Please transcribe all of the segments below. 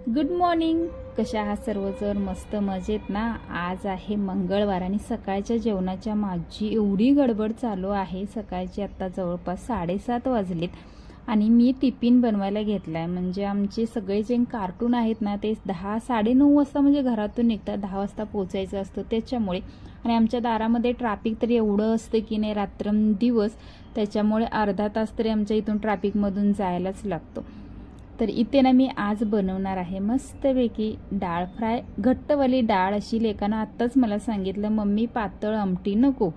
Good morning. कशा आहात सर्वजण? मस्त मजेत ना? आज आहे मंगळवार आणि सकाळच्या जेवणाच्या माझी एवढी गडबड चालू आहे. सकाळची आत्ता जवळपास 7:30 वाजलेत आणि मी टिफिन बनवायला घेतलाय. म्हणजे आमचे सगळे जे कार्टून आहेत ना ते 10-9:30 वाजता म्हणजे घरातून निघतात. 10 वाजता पोचायचं असतं त्याच्यामुळे. आणि आमच्या दारामध्ये ट्रॅफिक तरी एवढं असतं की नाही रात्रंदिवस. त्याच्यामुळे अर्धा तास तरी आमच्या इथून ट्रॅफिकमधून जायलाच लागतो. तर इथे ना मी आज बनवणार आहे मस्तपैकी डाळ फ्राय. घट्टवाली डाळ अशी. लेकानं आत्ताच मला सांगितलं मम्मी पातळ आमटी नको.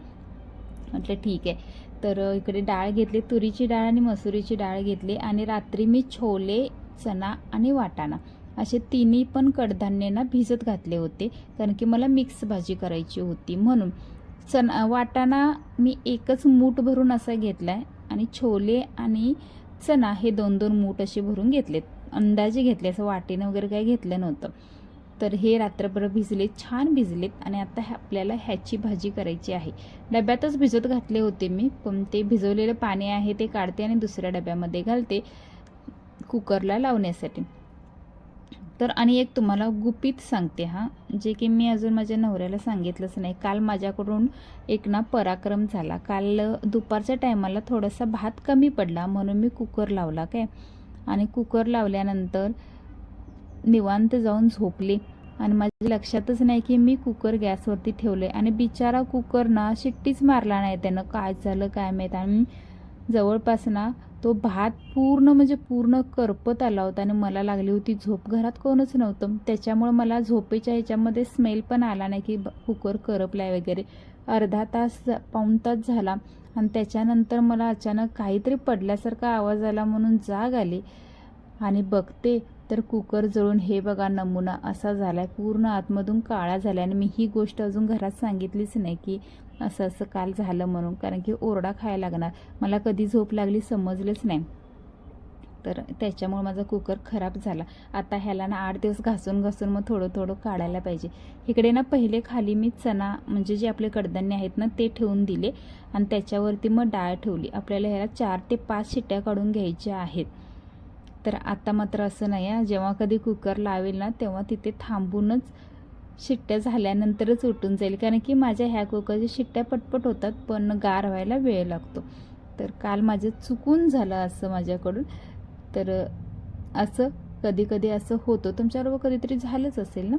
म्हटलं ठीक आहे. तर इकडे डाळ घेतली, तुरीची डाळ आणि मसुरीची डाळ घेतली. आणि रात्री मी छोले, चणा आणि वाटाणा असे तिन्ही पण कडधान्यांना भिजत घातले होते, कारण की मला मिक्स भाजी करायची होती म्हणून. वाटाणा मी एकच मूठ भरून असा घेतलाय आणि छोले आणि चणा हे 2-2 मूठ असे भरून घेतलेत. अंदाजे घेतले, असं वाटीनं वगैरे काही घेतलं नव्हतं. तर हे रात्रभर भिजले, छान भिजलेत. आणि आता आपल्याला ह्याची भाजी करायची आहे. डब्यातच भिजत घातले होते मी, पण ते भिजवलेलं पाणी आहे ते काढते आणि दुसऱ्या डब्यामध्ये घालते कुकरला लावण्यासाठी. तर आणि एक तुम्हाला गुपित सांगते जे की मी अजून माझ्या नवऱ्याला सांगितलंच नाही. काल माझ्याकडून एक पराक्रम झाला. काल दुपारच्या टायमाला थोडासा भात कमी पडला म्हणून मी कुकर लावला काय. आणि कुकर लावल्यानंतर निवांत जाऊन झोपले आणि माझ्या लक्षातच नाही की मी कुकर गॅसवरती ठेवले. आणि बिचारा कुकर शिट्टीच मारला नाही त्यानं. काय झालं काय माहीत. आणि जवळपास तो भात पूर्ण करपत आला होता आणि मला लागली होती झोप. घरात कोणच नव्हतं, त्याच्यामुळे मला झोपेच्या ह्याच्यामध्ये स्मेल पण आला नाही की कुकर करपलाय वगैरे. अर्धा तास पाऊण तास झाला आणि त्याच्यानंतर मला अचानक काहीतरी पडल्यासारखा आवाज आला म्हणून जाग आली आणि बघते तर कुकर जळून हे बघा नमुना असा झालाय, पूर्ण आतमधून काळा झाला. आणि मी ही गोष्ट अजून घरात सांगितलीच नाही की असं असं काल झालं म्हणून, कारण की ओरडा खायला लागणार. मला कधी झोप लागली समजलंच नाही. तर त्याच्यामुळे माझा कुकर खराब झाला. आता ह्याला 8 दिवस घासून मग थोडं थोडं काढायला पाहिजे. इकडे पहिले खाली मी चणा म्हणजे जे आपले कडधान्य आहेत ते ठेवून दिले आणि त्याच्यावरती मग डाळ ठेवली. आपल्याला ह्याला 4 ते 5 शिट्ट्या काढून घ्यायच्या आहेत. तर आता मात्र असं नाही जेव्हा कधी कुकर लावेल तेव्हा तिथे थांबूनच शिट्ट्या झाल्यानंतरच उठून जाईल, कारण की माझ्या ह्या कुकरच्या शिट्ट्या पटपट होतात पण गार व्हायला वेळ लागतो. तर काल माझं चुकून झालं असं माझ्याकडून. तर असं कधी कधी असं होतं. तुमच्याबरोबर कधीतरी झालंच असेल ना?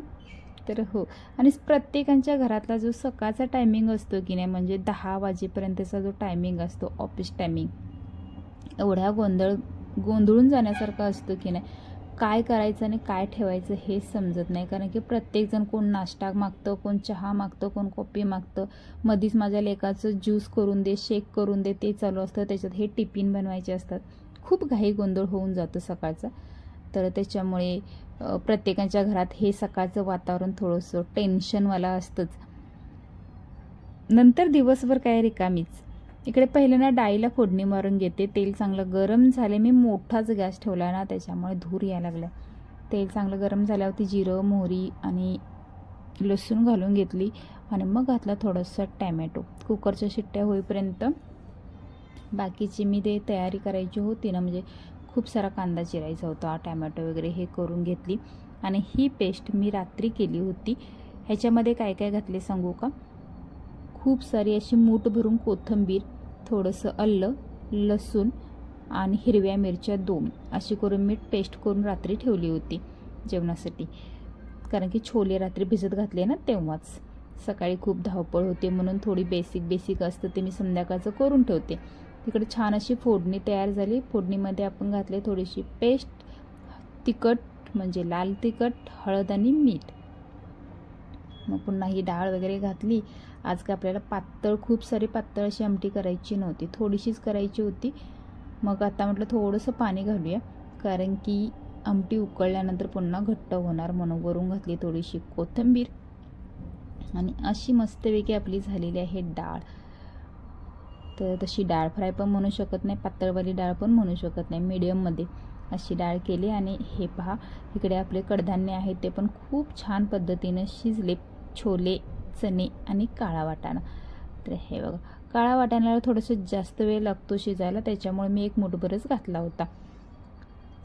तर हो. आणि प्रत्येकाच्या घरातला जो सकाळचा टायमिंग असतो की नाही, म्हणजे 10 वाजेपर्यंतचा जो टायमिंग असतो ऑफिस टायमिंग, एवढ्या गोंधळून जाण्यासारखं असतं की नाही. काय करायचं आणि काय ठेवायचं हे समजत नाही, कारण की प्रत्येकजण कोण नाश्ता मागतं, कोण चहा मागतं, कोण कॉफी मागतं. मधीच माझ्या लेकाचं ज्यूस करून दे, शेक करून दे ते चालू असतं. त्याच्यात हे टिफिन बनवायचे असतात. खूप घाई गोंधळ होऊन जातो सकाळचा. तर त्याच्यामुळे प्रत्येकाच्या घरात हे सकाळचं वातावरण थोडंसं टेन्शनवाला असतंच. नंतर दिवसभर काय रिकामीच. इकडे पहिल्यांदा डाळीला फोडणी मारून घेते. तेल चांगलं गरम झाले. मी मोठाच गॅस ठेवला त्याच्यामुळे धूर यायला लागला. तेल चांगलं गरम झाल्यावरती जिरं, मोहरी आणि लसूण घालून घेतली आणि मग घातला थोडंसं टॅमॅटो. कुकरच्या शिट्ट्या होईपर्यंत बाकीची मी ते तयारी करायची होती म्हणजे खूप सारा कांदा चिरायचा होता, टॅमॅटो वगैरे हे करून घेतली. आणि ही पेस्ट मी रात्री केली होती. ह्याच्यामध्ये काय काय घातले सांगू का? खूप सारी अशी मूठ भरून कोथिंबीर, थोडंसं आलं, लसूण आणि हिरव्या मिरच्या 2 अशी करून मी पेस्ट करून रात्री ठेवली होती जेवणासाठी. कारण की छोले रात्री भिजत घातले तेव्हाच. सकाळी खूप धावपळ होते म्हणून थोडी बेसिक असतं ते मी संध्याकाळचं करून ठेवते. तिकडे छान अशी फोडणी तयार झाली. फोडणीमध्ये आपण घातले थोडीशी पेस्ट, तिखट म्हणजे लाल तिखट, हळद आणि मीठ. मग पुन्हा ही डाळ वगैरे घातली. आज काय आपल्याला खूप सारी पातळ अशी आमटी करायची नव्हती, थोडीशीच करायची होती. मग आता म्हटलं थोडंसं पाणी घालूया, कारण की आमटी उकळल्यानंतर पुन्हा घट्ट होणार म्हणून. वरून घातली थोडीशी कोथिंबीर आणि अशी मस्तपैकी आपली झालेली आहे डाळ. तर तशी डाळ फ्राय पण म्हणू शकत नाही, पातळवाली डाळ पण म्हणू शकत नाही, मीडियममध्ये अशी डाळ केली. आणि हे पहा इकडे आपले कडधान्य आहेत ते पण खूप छान पद्धतीनं शिजले. छोले, चणे आणि काळा वाटाणा. तर हे बघा, काळा वाटाण्याला थोडंसं जास्त वेळ लागतो शिजायला, त्याच्यामुळे मी 1 मूठभरच घातला होता.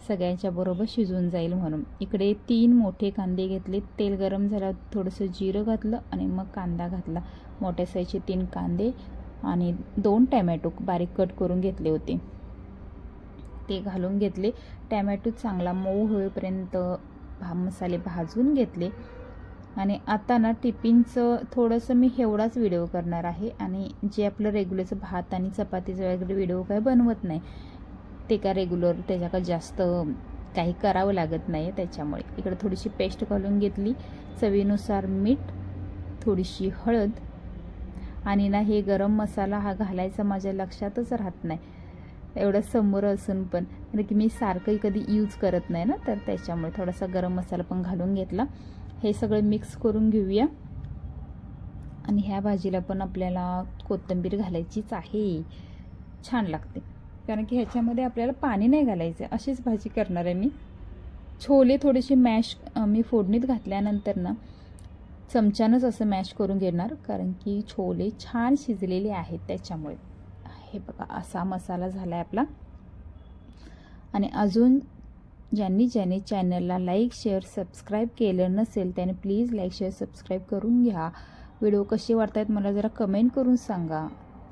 सगळ्यांच्या बरोबर शिजून जाईल म्हणून. इकडे 3 मोठे कांदे घेतले. तेल गरम झाल्यावर थोडंसं जिरं घातलं आणि मग कांदा घातला. मोठ्या साईजचे 3 कांदे आणि 2 टॅमॅटो बारीक कट करून घेतले होते, ते घालून घेतले. टॅमॅटो चांगला मऊ होईपर्यंत मसाले भाजून घेतले. आणि आता ना टिफिनचं थोडंसं मी एवढाच व्हिडिओ करणार आहे. आणि जे आपलं रेग्युलरचं भात आणि चपातीचं वगैरे व्हिडिओ काय बनवत नाही, ते का रेग्युलर त्याच्या जास्त काही करावं लागत नाही. त्याच्यामुळे इकडे थोडीशी पेस्ट घालून घेतली, चवीनुसार मीठ, थोडीशी हळद. आणि ना हे गरम मसाला हा घालायचा माझ्या लक्षातच राहत नाही, एवढं समोर असून पण, कारण की मी सारखंही कधी यूज करत नाही ना, तर त्याच्यामुळे थोडासा गरम मसाला पण घालून घेतला. हे सगळं मिक्स करून घेऊया. आणि ह्या भाजीला पण आपल्याला कोथिंबीर घालायचीच आहे, छान लागते. कारण की ह्याच्यामध्ये आपल्याला पाणी नाही घालायचं, अशीच भाजी करणार आहे मी. छोले थोडेसे मॅश मी फोडणीत घातल्यानंतर ना चमच्यानंच असं मॅश करून घेणार, कारण की छोले छान शिजलेले आहेत त्याच्यामुळे. हे बघा असा मसाला झाला आहे आपला. आणि अजून ज्यांनी चॅनलला लाईक शेअर सबस्क्राईब केलं नसेल त्याने प्लीज लाईक शेअर सबस्क्राईब करून घ्या. व्हिडिओ कसे वाटतात मला जरा कमेंट करून सांगा.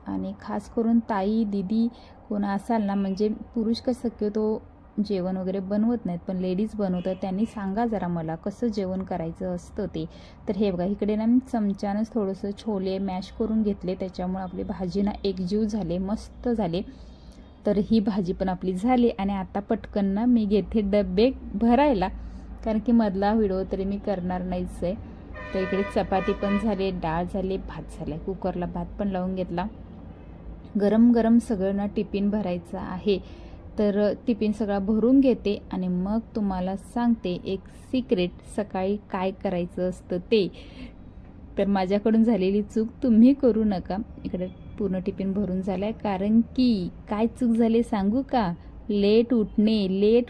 आणि खास करून ताई दीदी कोण असाल ना, म्हणजे पुरुष कसं शक्यतो जेवण वगैरे बनवत नाहीत, पण लेडीज बनवतात, त्यांनी सांगा जरा मला कसं जेवण करायचं असतं ते. तर हे बघा इकडे ना मी चमच्यानंच थोडंसं छोले मॅश करून घेतले, त्याच्यामुळे आपली भाजी ना एकजीव झाले, मस्त झाले. तर ही भाजी पण आपली झाली. आणि आता पटकन ना मी घेते डबे भरायला, कारण की मधला व्हिडिओ तरी मी करणार नाहीच आहे. तर इकडे चपाती पण झाली, डाळ झाली, भात झाला. कुकरला भात पण लावून घेतला. गरम गरम सगळं ना टिफिन भरायचं आहे, तर टिफिन सगळा भरून घेते आणि मग तुम्हाला सांगते एक सिक्रेट सकाळी काय करायचं असतं ते. तर माझ्याकडून झालेली चूक तुम्ही करू नका. इकडे पूर्ण टिफिन भरून झाला आहे, कारण की काय चूक झाली सांगू का? लेट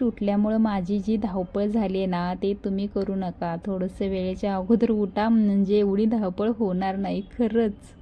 उठल्यामुळं माझी जी धावपळ झाली आहे ना, ते तुम्ही करू नका. थोडंसं वेळेच्या अगोदर उठा, म्हणजे एवढी धावपळ होणार नाही खरंच.